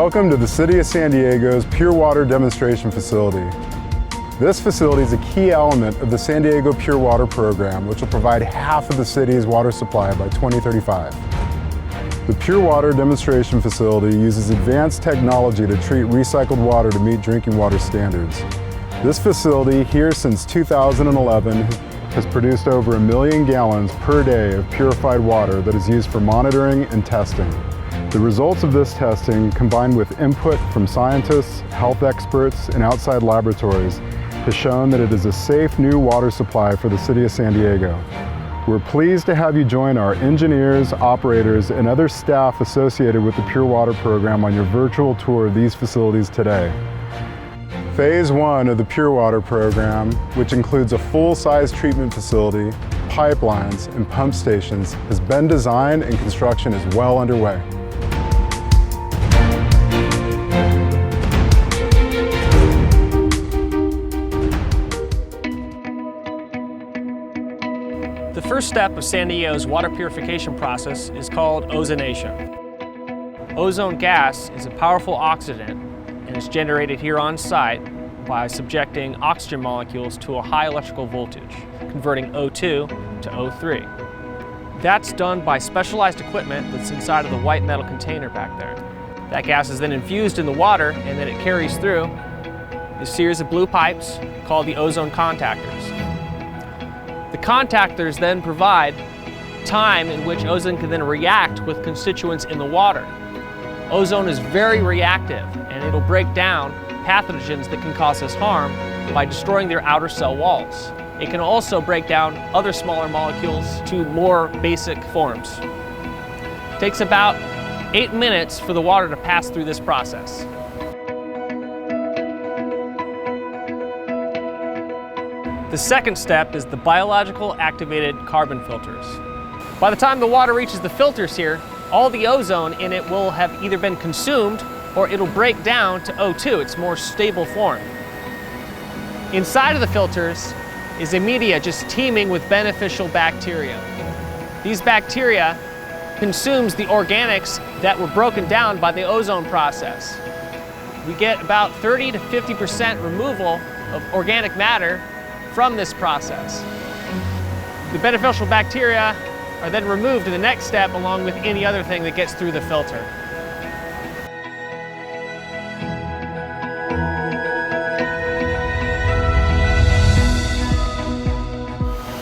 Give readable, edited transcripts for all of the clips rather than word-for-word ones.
Welcome to the City of San Diego's Pure Water Demonstration Facility. This facility is a key element of the San Diego Pure Water program, which will provide half of the city's water supply by 2035. The Pure Water Demonstration Facility uses advanced technology to treat recycled water to meet drinking water standards. This facility, here since 2011, has produced over 1 million gallons per day of purified water that is used for monitoring and testing. The results of this testing, combined with input from scientists, health experts, and outside laboratories, has shown that it is a safe new water supply for the City of San Diego. We're pleased to have you join our engineers, operators, and other staff associated with the Pure Water program on your virtual tour of these facilities today. Phase 1 of the Pure Water program, which includes a full-size treatment facility, pipelines, and pump stations, has been designed and construction is well underway. The first step of San Diego's water purification process is called ozonation. Ozone gas is a powerful oxidant and is generated here on site by subjecting oxygen molecules to a high electrical voltage, converting O2 to O3. That's done by specialized equipment that's inside of the white metal container back there. That gas is then infused in the water and then it carries through a series of blue pipes called the ozone contactors. The contactors then provide time in which ozone can then react with constituents in the water. Ozone is very reactive and it'll break down pathogens that can cause us harm by destroying their outer cell walls. It can also break down other smaller molecules to more basic forms. It takes about 8 minutes for the water to pass through this process. The second step is the biological activated carbon filters. By the time the water reaches the filters here, all the ozone in it will have either been consumed or it'll break down to O2, its more stable form. Inside of the filters is a media just teeming with beneficial bacteria. These bacteria consumes the organics that were broken down by the ozone process. We get about 30 to 50% removal of organic matter from this process. The beneficial bacteria are then removed in the next step along with any other thing that gets through the filter.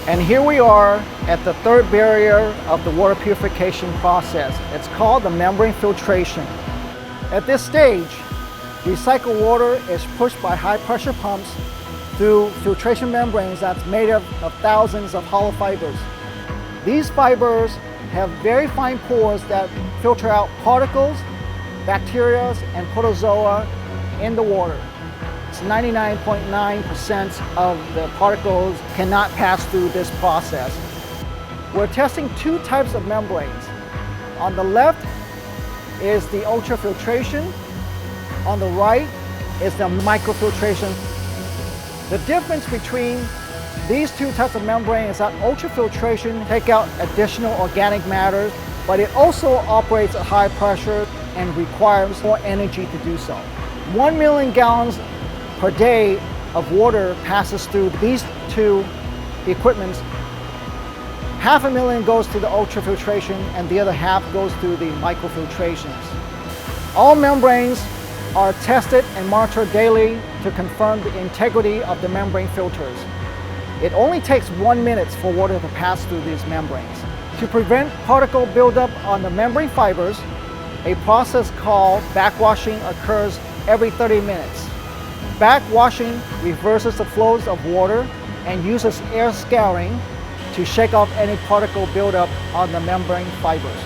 And here we are at the third barrier of the water purification process. It's called the membrane filtration. At this stage, recycled water is pushed by high pressure pumps through filtration membranes that's made of thousands of hollow fibers. These fibers have very fine pores that filter out particles, bacteria, and protozoa in the water. 99.9% of the particles cannot pass through this process. We're testing two types of membranes. On the left is the ultrafiltration. On the right is the microfiltration. The difference between these two types of membrane is that ultrafiltration take out additional organic matter, but it also operates at high pressure and requires more energy to do so. 1 million gallons per day of water passes through these two equipments. 500,000 goes to the ultrafiltration and the other half goes through the microfiltrations. All membranes are tested and monitored daily to confirm the integrity of the membrane filters. It only takes 1 minute for water to pass through these membranes. To prevent particle buildup on the membrane fibers, a process called backwashing occurs every 30 minutes. Backwashing reverses the flows of water and uses air scouring to shake off any particle buildup on the membrane fibers.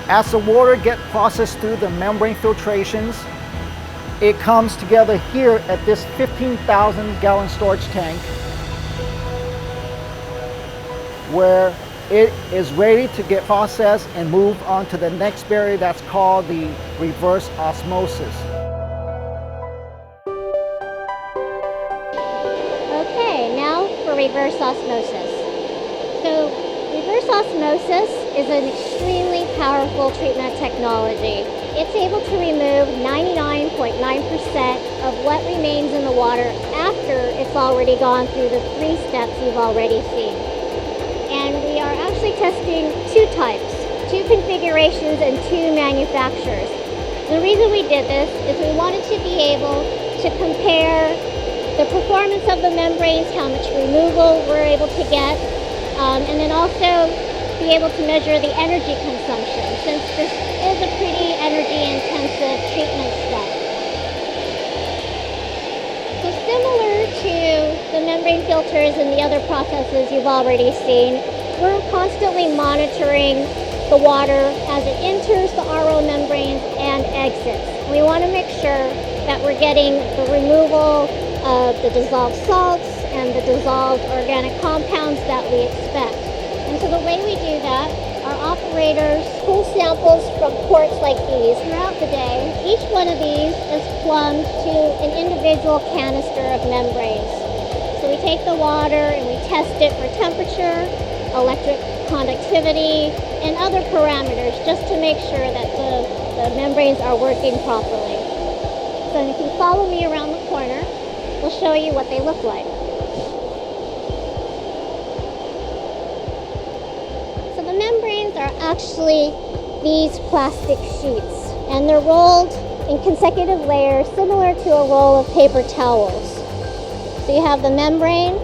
As the water gets processed through the membrane filtrations, it comes together here at this 15,000 gallon storage tank where it is ready to get processed and move on to the next barrier that's called the reverse osmosis. Okay, now for reverse osmosis. So reverse osmosis is an extremely powerful treatment technology. it's able to remove 99.9% of what remains in the water after it's already gone through the 3 steps you've already seen. And we are actually testing 2 types, 2 configurations and 2 manufacturers. The reason we did this is we wanted to be able to compare the performance of the membranes, how much removal we're able to get, and then also be able to measure the energy consumption, since this is a pretty energy-intensive treatment step. So similar to the membrane filters and the other processes you've already seen, we're constantly monitoring the water as it enters the RO membranes and exits. We want to make sure that we're getting the removal of the dissolved salts and the dissolved organic compounds that we expect. And so the way we do that, our operators pull samples from ports like these throughout the day. Each one of these is plumbed to an individual canister of membranes. So we take the water and we test it for temperature, electric conductivity, and other parameters just to make sure that the membranes are working properly. So if you follow me around the corner, we'll show you what they look like. So the membranes are actually these plastic sheets, and they're rolled in consecutive layers similar to a roll of paper towels. So you have the membrane,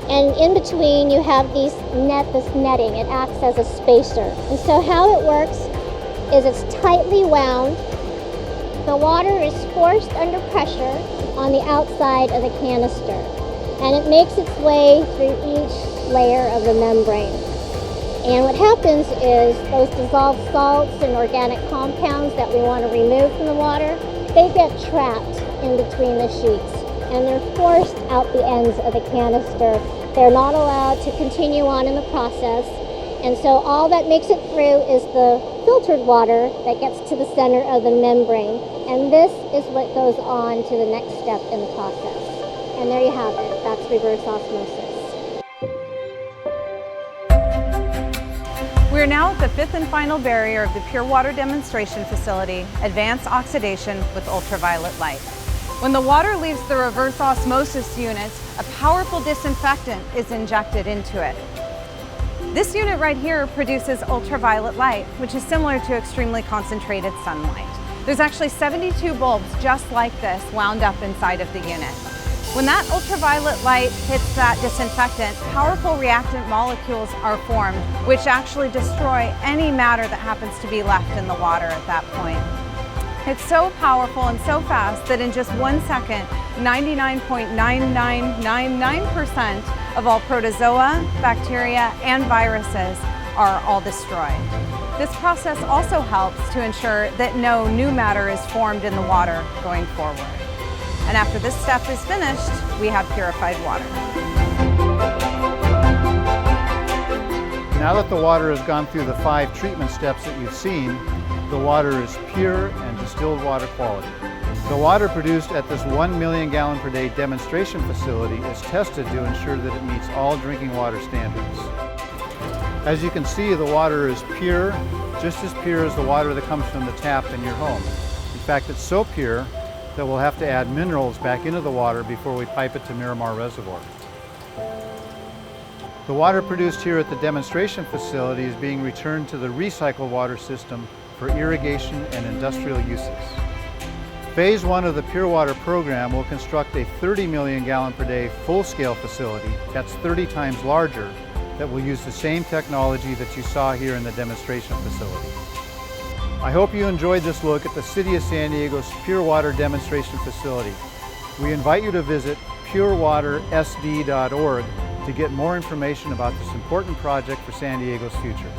and in between you have this netting. It acts as a spacer. And so how it works is it's tightly wound. The water is forced under pressure on the outside of the canister, and it makes its way through each layer of the membrane. And what happens is those dissolved salts and organic compounds that we want to remove from the water, they get trapped in between the sheets, and they're forced out the ends of the canister. They're not allowed to continue on in the process, and so all that makes it through is the filtered water that gets to the center of the membrane, and this is what goes on to the next step in the process. And there you have it. That's reverse osmosis. We're now at the 5th and final barrier of the Pure Water Demonstration Facility, Advanced Oxidation with Ultraviolet Light. When the water leaves the reverse osmosis units, a powerful disinfectant is injected into it. This unit right here produces ultraviolet light, which is similar to extremely concentrated sunlight. There's actually 72 bulbs just like this wound up inside of the unit. When that ultraviolet light hits that disinfectant, powerful reactant molecules are formed, which actually destroy any matter that happens to be left in the water at that point. It's so powerful and so fast that in just 1 second, 99.9999% of all protozoa, bacteria, and viruses are all destroyed. This process also helps to ensure that no new matter is formed in the water going forward. And after this step is finished, we have purified water. Now that the water has gone through the 5 treatment steps that you've seen, the water is pure and distilled water quality. The water produced at this 1 million gallon per day demonstration facility is tested to ensure that it meets all drinking water standards. As you can see, the water is pure, just as pure as the water that comes from the tap in your home. In fact, it's so pure that we'll have to add minerals back into the water before we pipe it to Miramar Reservoir. The water produced here at the demonstration facility is being returned to the recycled water system for irrigation and industrial uses. Phase 1 of the Pure Water program will construct a 30 million gallon per day full-scale facility, that's 30 times larger, that will use the same technology that you saw here in the demonstration facility. I hope you enjoyed this look at the City of San Diego's Pure Water Demonstration Facility. We invite you to visit purewatersd.org to get more information about this important project for San Diego's future.